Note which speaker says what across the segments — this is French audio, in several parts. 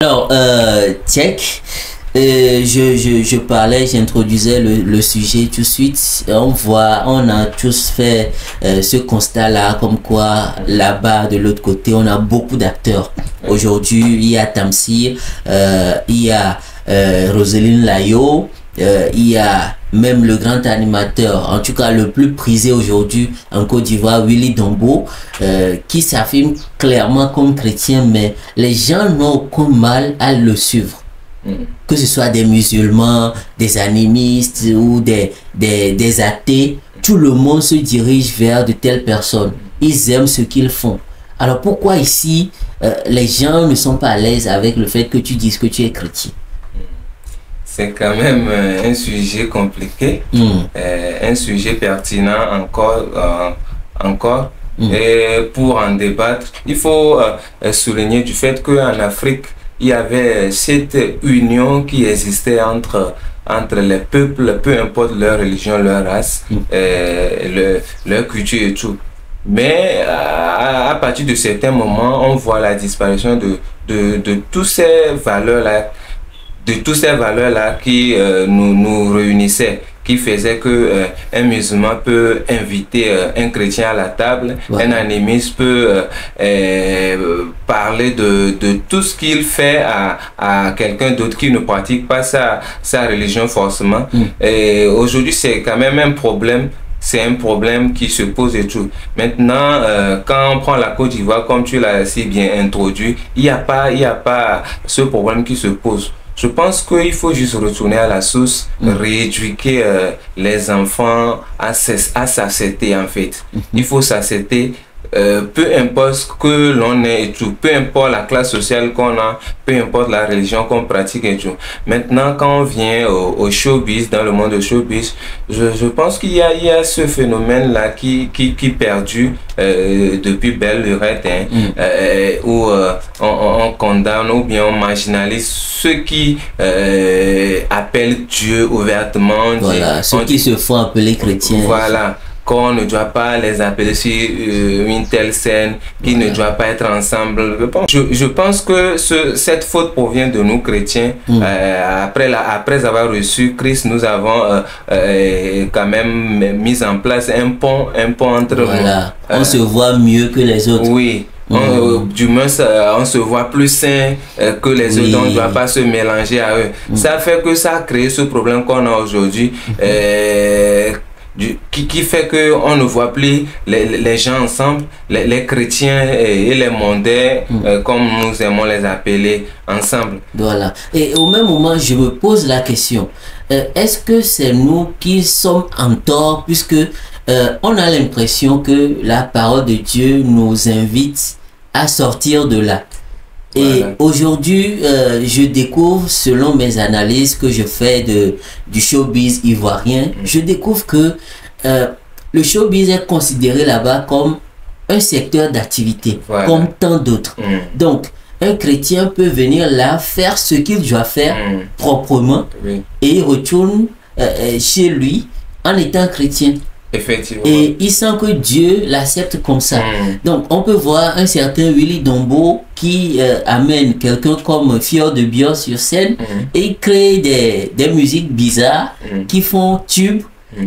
Speaker 1: Alors, Tchèque, je parlais, j'introduisais le sujet tout de suite. On a tous fait ce constat-là, comme quoi là-bas, de l'autre côté, on a beaucoup d'acteurs. Aujourd'hui, il y a Tamsir, il y a Roseline Layo, il y a même le grand animateur, en tout cas le plus prisé aujourd'hui en Côte d'Ivoire, Willy Dombo, qui s'affirme clairement comme chrétien, mais les gens n'ont aucun mal à le suivre. Que ce soit des musulmans, des animistes ou des athées, tout le monde se dirige vers de telles personnes. Ils aiment ce qu'ils font. Alors pourquoi ici, les gens ne sont pas à l'aise avec le fait que tu dises que tu es chrétien?
Speaker 2: C'est quand même un sujet compliqué, un sujet pertinent encore. Et pour en débattre, il faut souligner du fait qu'en Afrique, il y avait cette union qui existait entre les peuples, peu importe leur religion, leur race, leur culture et tout. Mais à partir de certains moments, on voit la disparition de toutes ces valeurs-là, qui nous réunissaient, qui faisaient que un musulman peut inviter un chrétien à la table, un animiste peut parler de tout ce qu'il fait à quelqu'un d'autre qui ne pratique pas sa religion forcément. Et aujourd'hui, c'est quand même un problème. C'est un problème qui se pose et tout. Maintenant, quand on prend la Côte d'Ivoire, comme tu l'as si bien introduit, il n'y a pas ce problème qui se pose. Je pense qu'il faut juste retourner à la source, rééduquer les enfants à s'accepter en fait. Il faut s'accepter, peu importe ce que l'on est et tout, peu importe la classe sociale qu'on a, peu importe la religion qu'on pratique et tout. Maintenant, quand on vient au showbiz, dans le monde du showbiz, je pense qu'il y a ce phénomène-là qui perdure depuis belle lurette, où on condamne ou bien on marginalise ceux qui appellent Dieu ouvertement.
Speaker 1: Voilà, ceux qui se font appeler chrétiens.
Speaker 2: Voilà. Qu'on ne doit pas les appeler sur une telle scène, qu'ils ne doivent pas être ensemble. Je pense que cette faute provient de nous chrétiens. Après avoir reçu Christ, nous avons quand même mis en place un pont entre nous.
Speaker 1: On se voit mieux que les autres.
Speaker 2: Oui. Du moins on se voit plus sain que les autres, on ne doit pas se mélanger à eux. Ça fait que ça a créé ce problème qu'on a aujourd'hui, qui fait qu'on ne voit plus les gens ensemble, les chrétiens et les mondains, comme nous aimons les appeler, ensemble.
Speaker 1: Voilà. Et au même moment, je me pose la question, est-ce que c'est nous qui sommes en tort, puisque on a l'impression que la parole de Dieu nous invite à sortir de là. Et aujourd'hui, je découvre, selon mes analyses que je fais du showbiz ivoirien, je découvre que le showbiz est considéré là-bas comme un secteur d'activité, comme tant d'autres. Donc, un chrétien peut venir là, faire ce qu'il doit faire proprement, et il retourne chez lui en étant chrétien.
Speaker 2: Effectivement.
Speaker 1: Et il sent que Dieu l'accepte comme ça. Donc on peut voir un certain Willy Dombo qui amène quelqu'un comme Fior de Bios sur scène et il crée des musiques bizarres qui font tube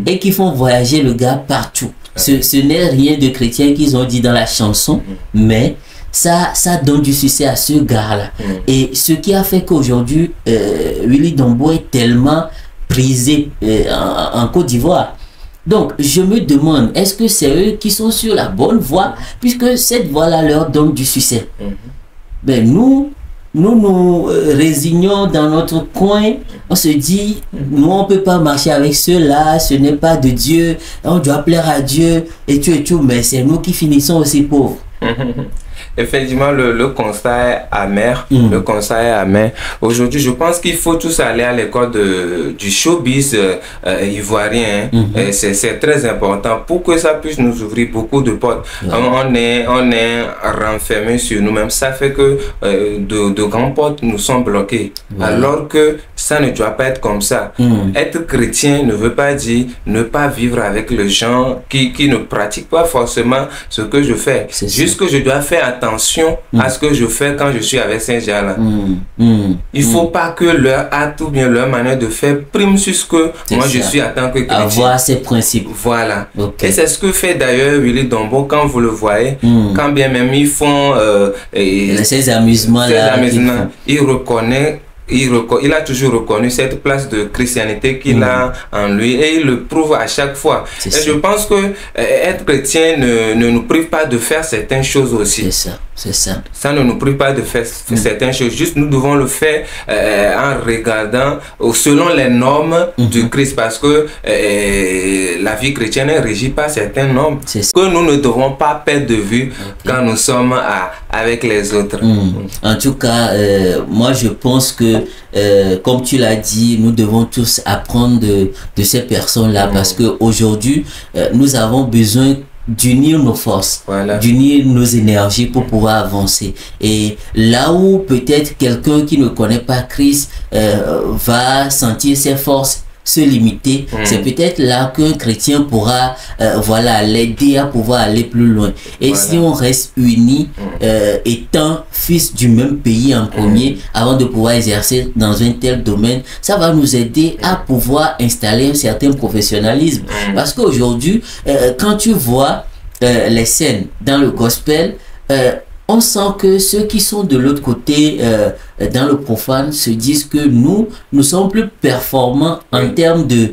Speaker 1: et qui font voyager le gars partout. Ce n'est rien de chrétien qu'ils ont dit dans la chanson, mais ça donne du succès à ce gars-là. Et ce qui a fait qu'aujourd'hui, Willy Dombo est tellement prisé en Côte d'Ivoire. Donc, je me demande, est-ce que c'est eux qui sont sur la bonne voie, puisque cette voie-là leur donne du succès? Ben, nous résignons dans notre coin, on se dit, nous on ne peut pas marcher avec ceux-là, ce n'est pas de Dieu, on doit plaire à Dieu, et tout, mais c'est nous qui finissons aussi pauvres.
Speaker 2: Effectivement, le constat est amer. Le constat est amer. Aujourd'hui, je pense qu'il faut tous aller à l'école du showbiz ivoirien. C'est très important pour que ça puisse nous ouvrir beaucoup de portes. On est renfermés sur nous-mêmes. Ça fait que de grandes portes nous sont bloquées. Alors que ça ne doit pas être comme ça. Être chrétien ne veut pas dire ne pas vivre avec les gens qui ne pratiquent pas forcément ce que je fais. Juste que je dois faire attention à ce que je fais quand je suis avec ces gens-là. Il ne faut pas que leur acte ou bien leur manière de faire prime sur ce que moi je suis en tant que chrétien.
Speaker 1: Avoir ses principes.
Speaker 2: Voilà. Et c'est ce que fait d'ailleurs Willy Dombo quand vous le voyez, quand bien même ils font
Speaker 1: ces amusements-là.
Speaker 2: Il reconnaît. Il a toujours reconnu cette place de christianité qu'il a en lui et il le prouve à chaque fois. Et je pense que être chrétien ne nous prive pas de faire certaines choses aussi.
Speaker 1: C'est ça, c'est ça.
Speaker 2: Ça ne nous prive pas de faire certaines choses. Juste nous devons le faire en regardant selon les normes du Christ, parce que la vie chrétienne est régie par certaines normes que nous ne devons pas perdre de vue quand nous sommes avec les autres.
Speaker 1: En tout cas, moi je pense que comme tu l'as dit, nous devons tous apprendre de ces personnes-là, parce qu'aujourd'hui, nous avons besoin d'unir nos forces, d'unir nos énergies pour pouvoir avancer. Et là où peut-être quelqu'un qui ne connaît pas Christ va sentir ses forces se limiter, c'est peut-être là qu'un chrétien pourra l'aider à pouvoir aller plus loin. Et si on reste unis, étant fils du même pays en premier, avant de pouvoir exercer dans un tel domaine, ça va nous aider à pouvoir installer un certain professionnalisme. Parce qu'aujourd'hui, quand tu vois les scènes dans le gospel, on sent que ceux qui sont de l'autre côté, dans le profane, se disent que nous sommes plus performants en termes de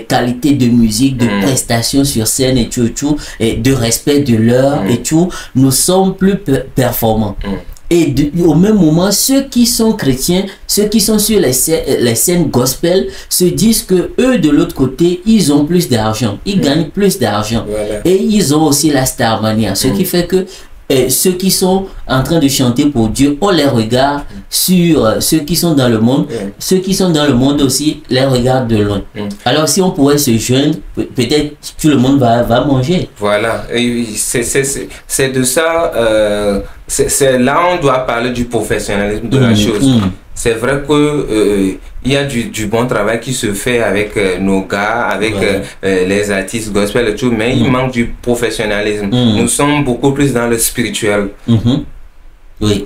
Speaker 1: qualité de musique, de prestations sur scène et tout, et de respect de l'heure et tout. Nous sommes plus performants. Et au même moment, ceux qui sont chrétiens, ceux qui sont sur les scènes gospel, se disent que eux de l'autre côté, ils ont plus d'argent, ils gagnent plus d'argent. Et ils ont aussi la Starmania, ce qui fait que ceux qui sont en train de chanter pour Dieu, on les regarde sur ceux qui sont dans le monde. Ceux qui sont dans le monde aussi les regardent de loin. Alors si on pourrait se joindre, peut-être tout le monde va manger.
Speaker 2: Voilà, c'est de ça, c'est là on doit parler du professionnalisme de la chose. C'est vrai que il y a du bon travail qui se fait avec nos gars, avec les artistes gospel et tout, mais il manque du professionnalisme. Nous sommes beaucoup plus dans le spirituel.
Speaker 1: Oui,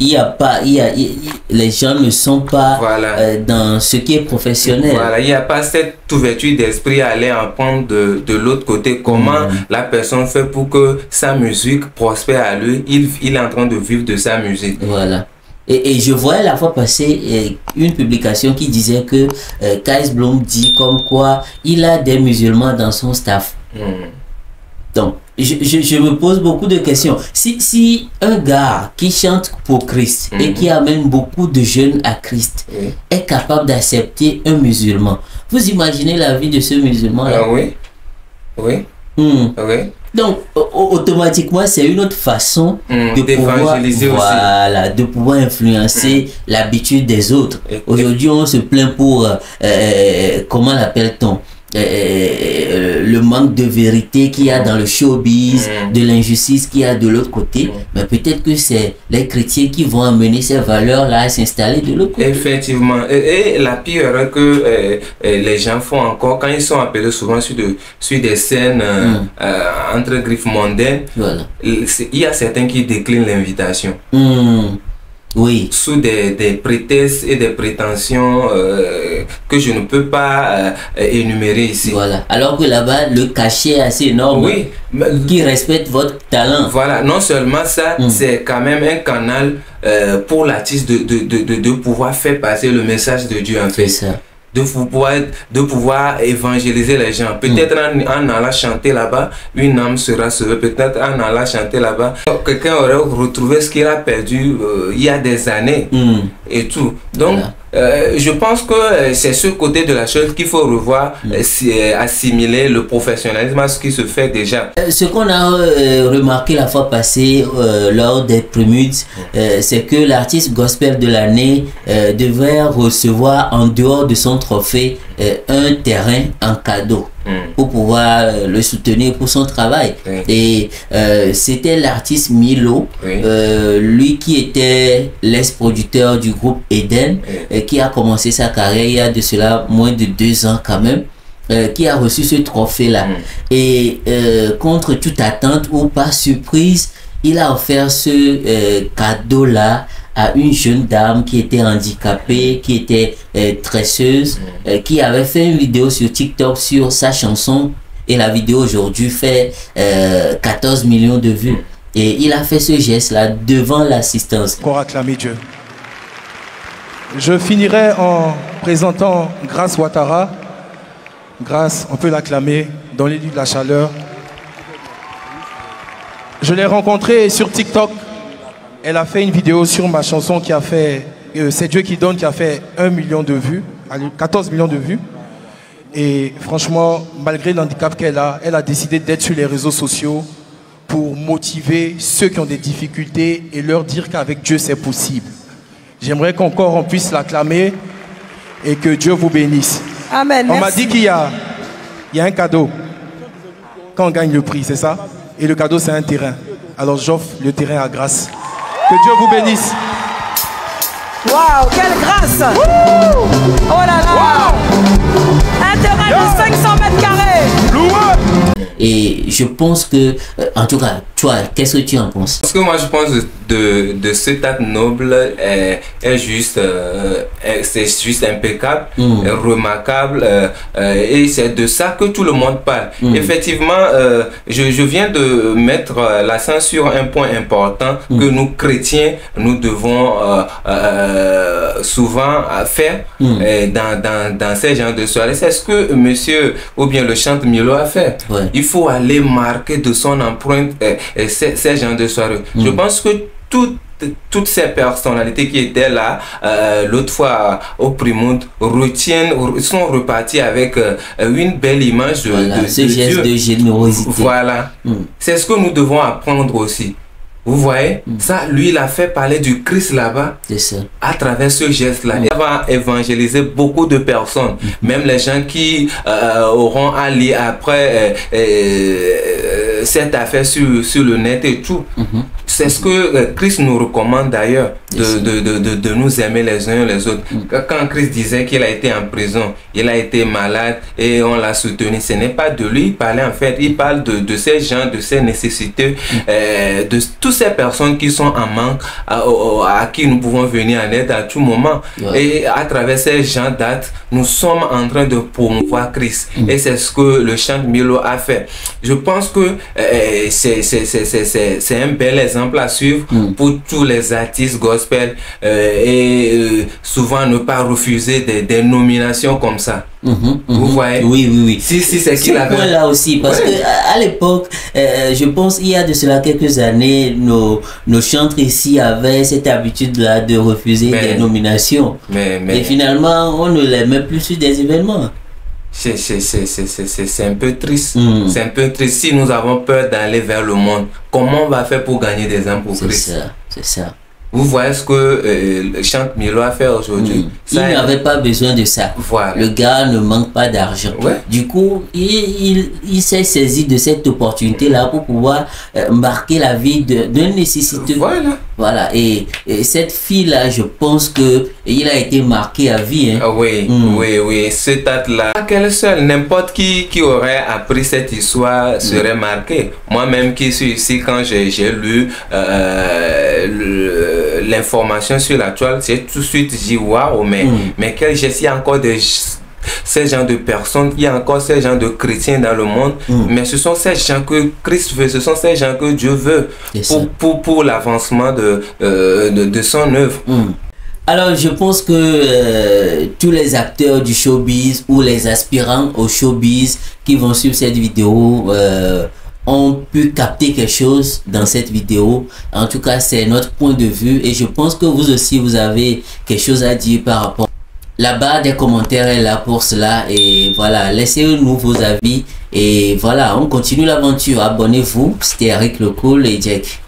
Speaker 1: les gens ne sont pas dans ce qui est professionnel.
Speaker 2: Voilà, il n'y a pas cette ouverture d'esprit à aller apprendre de l'autre côté comment la personne fait pour que sa musique prospère à lui. Il est en train de vivre de sa musique.
Speaker 1: Voilà. Et je voyais la fois passer une publication qui disait que Kais Blom dit comme quoi il a des musulmans dans son staff. Donc, je me pose beaucoup de questions. Si un gars qui chante pour Christ et qui amène beaucoup de jeunes à Christ est capable d'accepter un musulman, vous imaginez la vie de ce musulman-là?
Speaker 2: Oui.
Speaker 1: Donc, automatiquement, c'est une autre façon de pouvoir, de pouvoir influencer l'habitude des autres. Aujourd'hui, on se plaint pour, comment l'appelle-t-on, le manque de vérité qu'il y a dans le showbiz, de l'injustice qu'il y a de l'autre côté. Mais peut-être que c'est les chrétiens qui vont amener ces valeurs-là à s'installer de l'autre côté.
Speaker 2: Effectivement. Et la pire erreur que les gens font encore, quand ils sont appelés souvent sur des scènes entre griffes mondaines, il y a certains qui déclinent l'invitation. Sous des prétextes et des prétentions que je ne peux pas énumérer ici.
Speaker 1: Alors que là-bas, le cachet est assez énorme qui respecte votre talent.
Speaker 2: Non seulement ça, c'est quand même un canal pour l'artiste de pouvoir faire passer le message de Dieu en fait. De pouvoir évangéliser les gens. Peut-être en allant chanter là-bas, une âme sera sauvée. Peut-être en allant chanter là-bas, quelqu'un aurait retrouvé ce qu'il a perdu il y a des années et tout. Donc, je pense que c'est ce côté de la chose qu'il faut revoir, assimiler le professionnalisme à ce qui se fait déjà.
Speaker 1: Ce qu'on a remarqué la fois passée lors des prémudes, c'est que l'artiste gospel de l'année devait recevoir en dehors de son trophée un terrain en cadeau. pour pouvoir le soutenir pour son travail. Et c'était l'artiste Milo, lui qui était l'ex-producteur du groupe Eden, qui a commencé sa carrière il y a de cela moins de 2 ans quand même. Qui a reçu ce trophée-là. Et contre toute attente ou par surprise, il a offert ce cadeau-là à une jeune dame qui était handicapée, qui était tresseuse, qui avait fait une vidéo sur TikTok sur sa chanson. Et la vidéo aujourd'hui fait 14 millions de vues. Et il a fait ce geste-là devant l'assistance.
Speaker 3: Pour acclamer Dieu. Je finirai en présentant Grace Ouattara. Grace, on peut l'acclamer dans les lieux de la chaleur. Je l'ai rencontrée sur TikTok. Elle a fait une vidéo sur ma chanson qui a fait C'est Dieu qui donne, qui a fait 1 million de vues, 14 millions de vues. Et franchement, malgré l'handicap qu'elle a, elle a décidé d'être sur les réseaux sociaux pour motiver ceux qui ont des difficultés et leur dire qu'avec Dieu c'est possible. J'aimerais qu'encore on puisse l'acclamer et que Dieu vous bénisse.
Speaker 4: Amen.
Speaker 3: On m'a dit qu'il y a un cadeau quand on gagne le prix, c'est ça? Et le cadeau, c'est un terrain. Alors j'offre le terrain à Grace. Que Dieu vous bénisse.
Speaker 4: Waouh, quelle grâce! Oh là là! Un terrain de 500 mètres carrés!
Speaker 1: Et je pense que, en tout cas, toi, qu'est-ce que tu en penses?
Speaker 2: Parce que moi, je pense de cet acte noble est juste, c'est juste impeccable, remarquable, et c'est de ça que tout le monde parle. Effectivement, je viens de mettre l'accent sur un point important que nous, chrétiens, nous devons souvent faire dans ces genres de soirées. C'est ce que monsieur, ou bien le chante Milo a fait. Il faut aller marquer de son empreinte ces genres de soirées. Je pense que toutes ces personnalités qui étaient là l'autre fois au Primonde sont reparties avec une belle image de
Speaker 1: ce geste de générosité.
Speaker 2: Voilà. C'est ce que nous devons apprendre aussi. Vous voyez, ça, lui, il a fait parler du Christ là-bas à travers ce geste-là. Il va évangéliser beaucoup de personnes, même les gens qui auront à lire après cette affaire sur le net et tout. C'est ce que Christ nous recommande d'ailleurs, de nous aimer les uns les autres. Quand Christ disait qu'il a été en prison, il a été malade et on l'a soutenu, ce n'est pas de lui, il parlait en fait, il parle de ces gens, de ces nécessités, de toutes ces personnes qui sont en manque, à qui nous pouvons venir en aide à tout moment. Et à travers ces gens d'actes, nous sommes en train de promouvoir Christ. Et c'est ce que le chant Milo a fait. Je pense que c'est un bel exemple à suivre pour tous les artistes gospel et souvent ne pas refuser des nominations comme ça. Vous voyez?
Speaker 1: Oui.
Speaker 2: Si c'est qu'il avait...
Speaker 1: là aussi, parce que à l'époque, je pense il y a de cela quelques années, nos chantres ici avaient cette habitude-là de refuser des nominations. Et finalement, on ne les met plus sur des événements.
Speaker 2: C'est un peu triste. C'est un peu triste. Si nous avons peur d'aller vers le monde, comment on va faire pour gagner des âmes pour Christ?
Speaker 1: C'est ça.
Speaker 2: Vous voyez ce que le chant Milo a fait aujourd'hui.
Speaker 1: Il n'avait pas besoin de ça. Le gars ne manque pas d'argent. Du coup, il s'est saisi de cette opportunité-là pour pouvoir marquer la vie d'un nécessiteux. Voilà. Et cette fille-là, je pense qu'il a été marqué à vie. Hein.
Speaker 2: Oui. Cet acte-là, qu'elle seule, n'importe qui aurait appris cette histoire serait marqué. Moi-même qui suis ici, quand j'ai lu l'information sur la toile, j'ai tout de suite dit waouh, mais quel geste, il y a encore ces gens de personnes, il y a encore ces gens de chrétiens dans le monde, mais ce sont ces gens que Christ veut, ce sont ces gens que Dieu veut pour l'avancement de son œuvre.
Speaker 1: Alors je pense que tous les acteurs du showbiz ou les aspirants au showbiz qui vont suivre cette vidéo ont pu capter quelque chose dans cette vidéo. En tout cas, c'est notre point de vue et je pense que vous aussi, vous avez quelque chose à dire par rapport. La barre des commentaires est là pour cela et voilà, laissez-nous vos avis et voilà, on continue l'aventure. Abonnez-vous, c'était Eric Le Cool et Jack.